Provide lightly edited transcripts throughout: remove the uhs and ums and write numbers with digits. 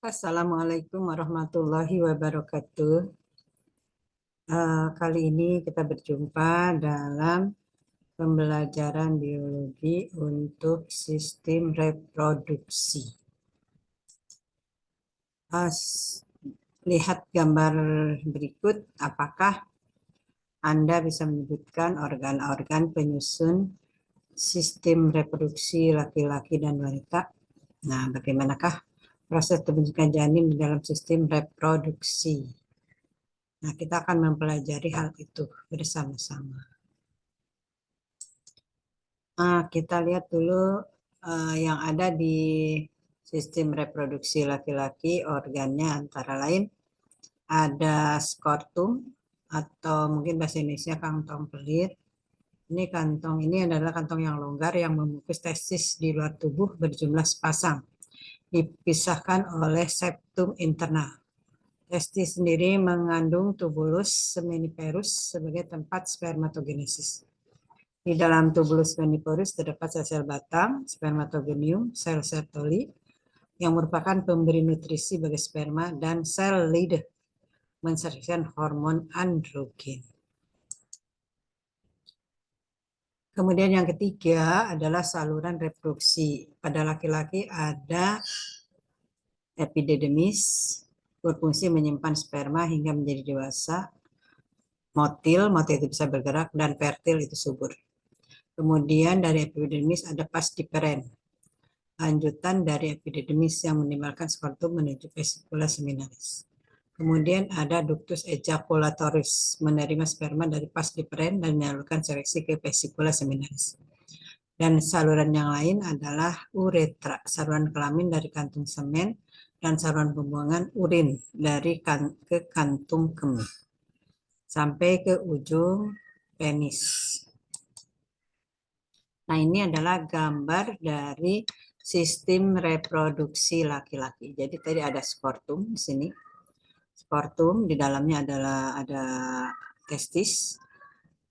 Assalamualaikum warahmatullahi wabarakatuh. Kali ini kita berjumpa dalam pembelajaran biologi untuk sistem reproduksi. Lihat gambar berikut, apakah Anda bisa menyebutkan organ-organ penyusun sistem reproduksi laki-laki dan wanita? Nah, bagaimanakah proses terbentuknya janin di dalam sistem reproduksi? Nah, kita akan mempelajari hal itu bersama-sama. Kita lihat dulu yang ada di sistem reproduksi laki-laki, organnya antara lain ada skrotum atau mungkin bahasa Indonesia kantong pelir. Ini kantong ini adalah kantong yang longgar yang membungkus testis di luar tubuh berjumlah sepasang, dipisahkan oleh septum internal. Testis sendiri mengandung tubulus seminiferus sebagai tempat spermatogenesis. Di dalam tubulus seminiferus terdapat sel-sel batang, spermatogonium, sel Sertoli, yang merupakan pemberi nutrisi bagi sperma, dan sel Leydig mensekresikan hormon androgen. Kemudian yang ketiga adalah saluran reproduksi. Pada laki-laki ada epididymis, berfungsi menyimpan sperma hingga menjadi dewasa, motil itu bisa bergerak, dan fertil itu subur. Kemudian dari epididymis ada pars differens, lanjutan dari epididymis yang menimbulkan skrotum menuju vesicula seminalis. Kemudian ada ductus ejaculatoris, menerima sperma dari pars differens dan menyalurkan seleksi ke vesicula seminalis. Dan saluran yang lain adalah uretra, saluran kelamin dari kantung semen, dan saluran pembuangan urin dari ke kantung kemih sampai ke ujung penis. Nah, ini adalah gambar dari sistem reproduksi laki-laki. Jadi tadi ada skrotum di sini. Skrotum di dalamnya adalah ada testis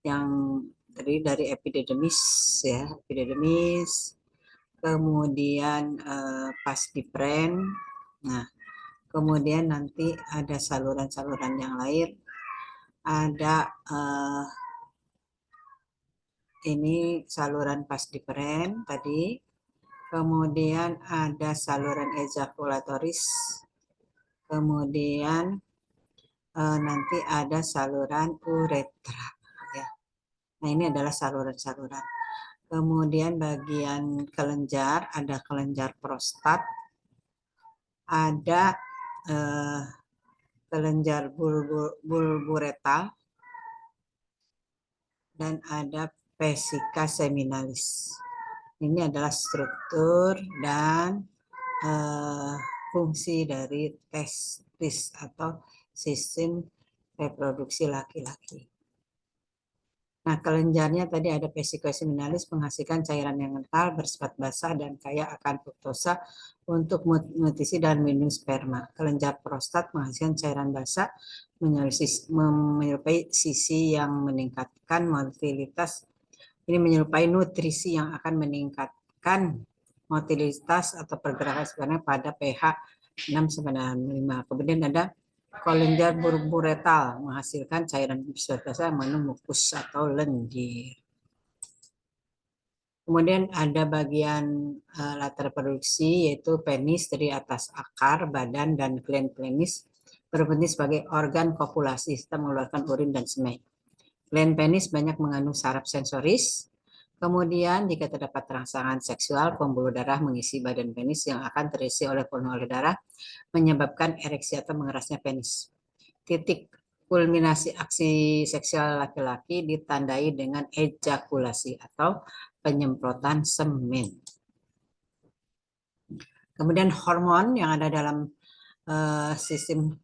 yang terdiri dari epididymis ya, epididymis. Kemudian pars differens. Nah, kemudian nanti ada saluran-saluran yang lain. Ada ini saluran pars differens tadi. Kemudian ada saluran ejakulatoris. Kemudian nanti ada saluran uretra. Ya. Nah, ini adalah saluran-saluran. Kemudian bagian kelenjar, ada kelenjar prostat, ada kelenjar bulburetal, dan ada vesika seminalis. Ini adalah struktur dan fungsi dari testis atau sistem reproduksi laki-laki. Nah, kelenjarnya tadi ada vesika seminalis menghasilkan cairan yang kental, bersifat basah, dan kaya akan fruktosa untuk nutrisi dan minum sperma. Kelenjar prostat menghasilkan cairan basah menyerupai sisi yang meningkatkan motilitas. Ini menyerupai nutrisi yang akan meningkatkan motilitas atau pergerakan sperma pada pH 6-5. Kemudian ada kelenjar bulburetal menghasilkan cairan bersifat basah mengandung mukus atau lendir. Kemudian ada bagian latar reproduksi yaitu penis dari atas akar, badan, dan gland penis berfungsi sebagai organ kopulasi serta mengeluarkan urin dan semen. Gland penis banyak mengandung saraf sensoris. Kemudian jika terdapat rangsangan seksual, pembuluh darah mengisi badan penis yang akan terisi oleh volume darah, menyebabkan ereksi atau mengerasnya penis. Titik kulminasi aksi seksual laki-laki ditandai dengan ejakulasi atau penyemprotan semen. Kemudian hormon yang ada dalam sistem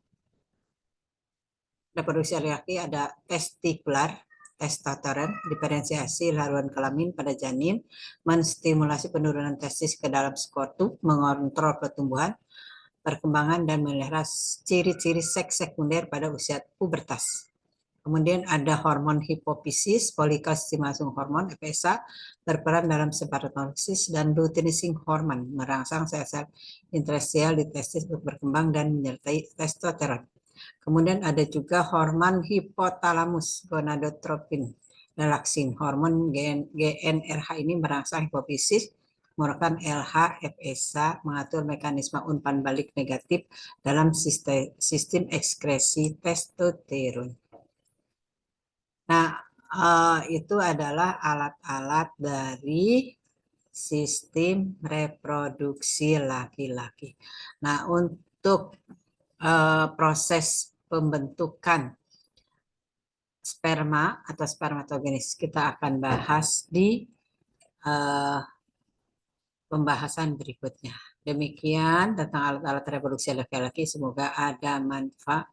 reproduksi laki-laki ada testikular, testosteron, diferensiasi laruan kelamin pada janin, menstimulasi penurunan testis ke dalam skrotum, mengontrol pertumbuhan, perkembangan, dan memelihara ciri-ciri seks sekunder pada usia pubertas. Kemudian ada hormon hipofisis, polikostimulasi hormon (FSH) berperan dalam spermatogenesis dan luteinizing hormon merangsang sel-sel interstisial di testis untuk berkembang dan menyertai testosteron. Kemudian ada juga hormon hipotalamus gonadotropin relaxing. Hormon GnRH ini merangsang hipofisis, mengeluarkan LH, FSH, mengatur mekanisme umpan balik negatif dalam sistem ekskresi testosteron. Nah, itu adalah alat-alat dari sistem reproduksi laki-laki. Nah, untuk proses pembentukan sperma atau spermatogenesis kita akan bahas di pembahasan berikutnya. Demikian tentang alat-alat reproduksi laki-laki. Semoga ada manfaatnya.